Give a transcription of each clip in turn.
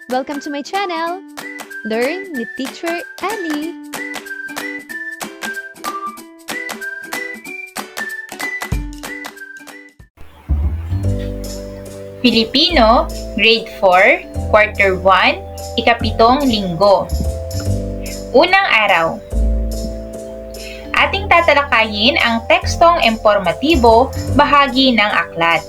Welcome to my channel! Learn with Teacher Ali! Filipino, Grade 4, Quarter 1, Ikapitong Linggo. Unang araw. Ating tatalakayin ang tekstong impormatibo, bahagi ng aklat.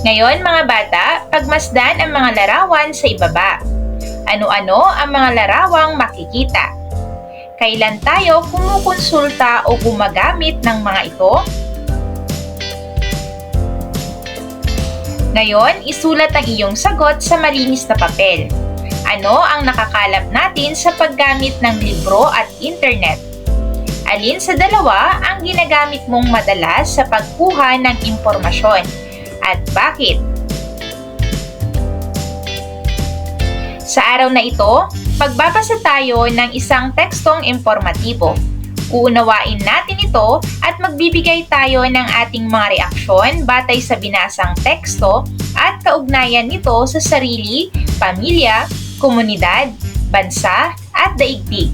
Ngayon mga bata, pagmasdan ang mga larawan sa ibaba. Ano-ano ang mga larawang makikita? Kailan tayo kumukonsulta o gumagamit ng mga ito? Ngayon, isulat ang iyong sagot sa malinis na papel. Ano ang nakakalap natin sa paggamit ng libro at internet? Alin sa dalawa ang ginagamit mong madalas sa pagkuha ng impormasyon? At bakit? Sa araw na ito, pagbabasa tayo ng isang tekstong impormatibo. Uunawain natin ito at magbibigay tayo ng ating mga reaksyon batay sa binasang teksto at kaugnayan nito sa sarili, pamilya, komunidad, bansa at daigdig.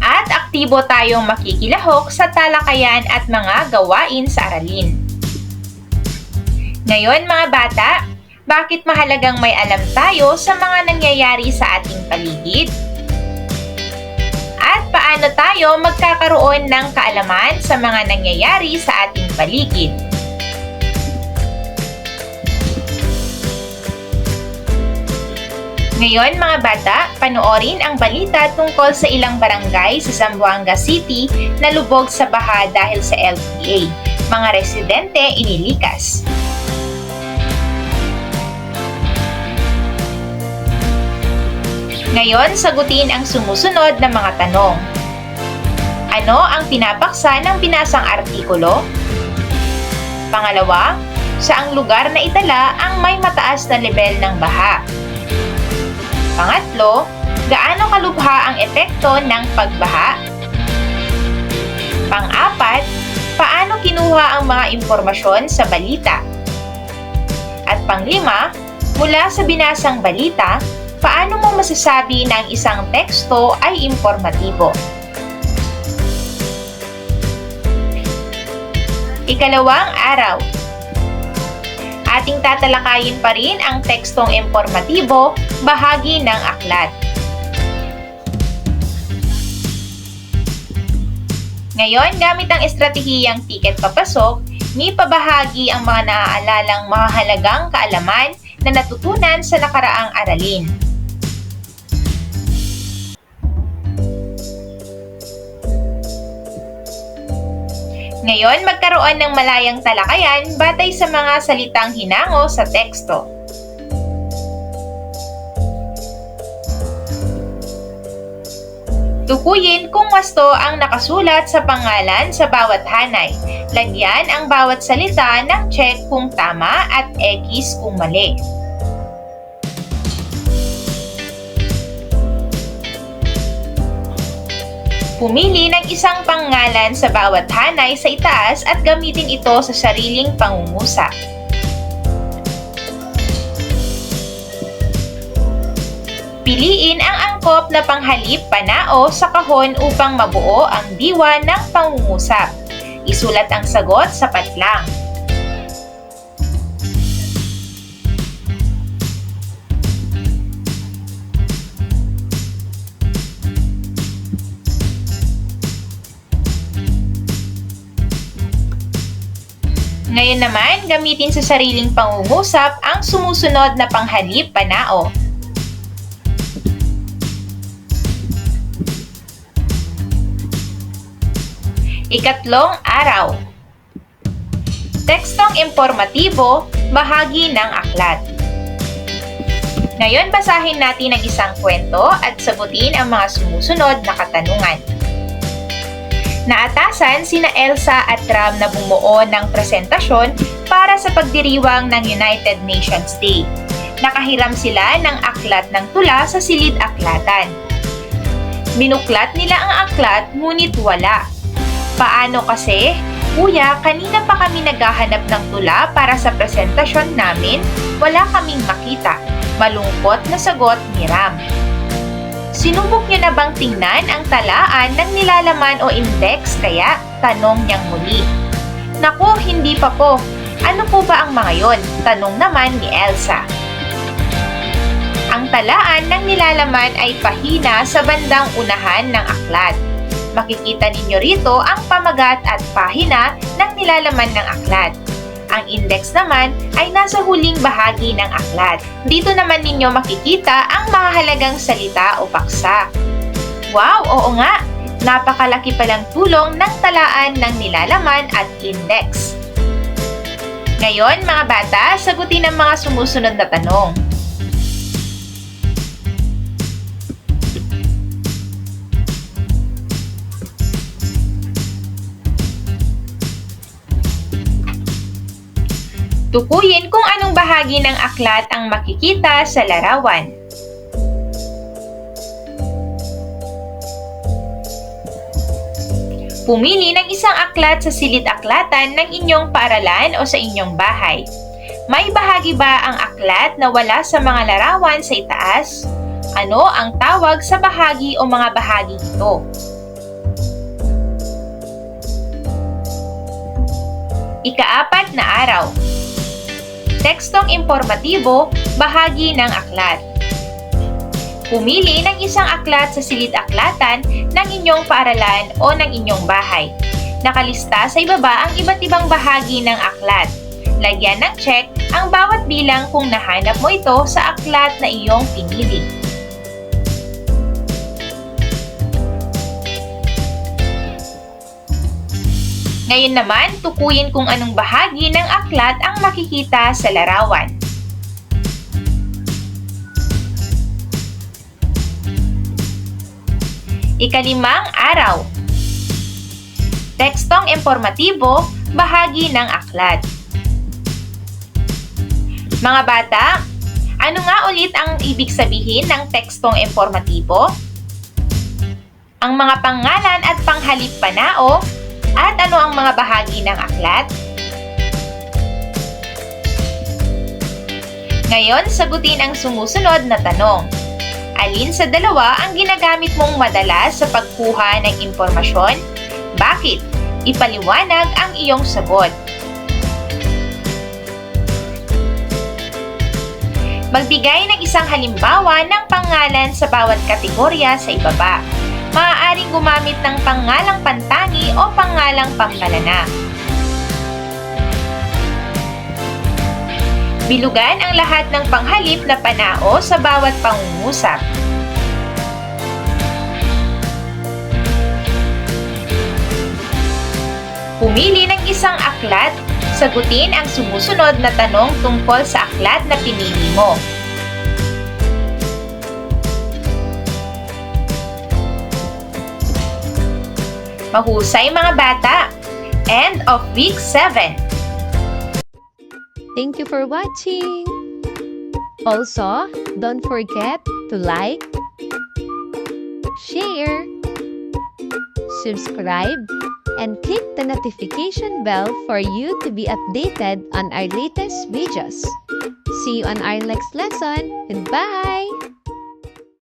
At aktibo tayong makikilahok sa talakayan at mga gawain sa aralin. Ngayon mga bata, bakit mahalagang may alam tayo sa mga nangyayari sa ating paligid? At paano tayo magkakaroon ng kaalaman sa mga nangyayari sa ating paligid? Ngayon mga bata, panoorin ang balita tungkol sa ilang barangay sa Zamboanga City na lubog sa baha dahil sa LPA. Mga residente inilikas. Ngayon, sagutin ang sumusunod na mga tanong. Ano ang pinapaksa ng binasang artikulo? Pangalawa, saang lugar na itala ang may mataas na lebel ng baha? Pangatlo, gaano kalubha ang epekto ng pagbaha? Pang-apat, paano kinuha ang mga impormasyon sa balita? At panglima, mula sa binasang balita, paano mo masasabi na ang isang teksto ay impormatibo? Ikalawang araw. Ating tatalakayin pa rin ang tekstong impormatibo, bahagi ng aklat. Ngayon, gamit ang estratehiyang tiket papasok, nipabahagi ang mga naaalalang mahalagang kaalaman na natutunan sa nakaraang aralin. Ngayon, magkaroon ng malayang talakayan batay sa mga salitang hinango sa teksto. Tukuyin kung wasto ang nakasulat sa pangalan sa bawat hanay. Lagyan ang bawat salita ng check kung tama at X kung mali. Pumili ng isang pangalan sa bawat hanay sa itaas at gamitin ito sa sariling pangungusap. Piliin ang angkop na panghalip panao sa kahon upang mabuo ang diwa ng pangungusap. Isulat ang sagot sa patlang. Ngayon naman, gamitin sa sariling pangungusap ang sumusunod na panghalip panao. Ikatlong araw. Tekstong impormatibo, bahagi ng aklat. Ngayon, basahin natin ang isang kwento at sagutin ang mga sumusunod na katanungan. Naatasan sina Elsa at Ram na bumuo ng presentasyon para sa pagdiriwang ng United Nations Day. Nakahiram sila ng aklat ng tula sa silid-aklatan. Minuklat nila ang aklat ngunit wala. Paano kasi? Kuya, kanina pa kami naghahanap ng tula para sa presentasyon namin. Wala kaming makita. Malungkot na sagot ni Ram. Sinubok niyo na bang tingnan ang talaan ng nilalaman o index kaya? Tanong niyang muli. Naku, hindi pa po. Ano po ba ang mga yon? Tanong naman ni Elsa. Ang talaan ng nilalaman ay pahina sa bandang unahan ng aklat. Makikita ninyo rito ang pamagat at pahina ng nilalaman ng aklat. Ang index naman ay nasa huling bahagi ng aklat. Dito naman ninyo makikita ang mahalagang salita o paksa. Wow, oo nga! Napakalaki palang tulong ng talaan ng nilalaman at index. Ngayon, mga bata, sagutin ang mga sumusunod na tanong. Tukuyin kung anong bahagi ng aklat ang makikita sa larawan. Pumili ng isang aklat sa silid-aklatan ng inyong paaralan o sa inyong bahay. May bahagi ba ang aklat na wala sa mga larawan sa itaas? Ano ang tawag sa bahagi o mga bahagi ito? Ika-4 na araw. Tekstong impormatibo, bahagi ng aklat. Pumili ng isang aklat sa silid-aklatan ng inyong paaralan o ng inyong bahay. Nakalista sa ibaba ang iba't ibang bahagi ng aklat. Lagyan ng check ang bawat bilang kung nahanap mo ito sa aklat na iyong pinili. Ngayon naman, tukuyin kung anong bahagi ng aklat ang makikita sa larawan. Ika-5 araw. Tekstong impormatibo, bahagi ng aklat. Mga bata, ano nga ulit ang ibig sabihin ng tekstong impormatibo? Ang mga pangalan at panghalip panao, at ano ang mga bahagi ng aklat? Ngayon, sagutin ang sumusunod na tanong. Alin sa dalawa ang ginagamit mong madalas sa pagkuha ng impormasyon? Bakit? Ipaliwanag ang iyong sagot. Magbigay ng isang halimbawa ng pangalan sa bawat kategorya sa ibaba. Maaaring gumamit ng pangalang pantangi o pangalang pampalana. Bilugan ang lahat ng panghalip na panao sa bawat pangungusap. Pumili ng isang aklat, sagutin ang sumusunod na tanong tungkol sa aklat na pinili mo. Mahusay mga bata! End of week 7. Thank you for watching! Also, don't forget to like, share, subscribe, and click the notification bell for you to be updated on our latest videos. See you on our next lesson. Goodbye!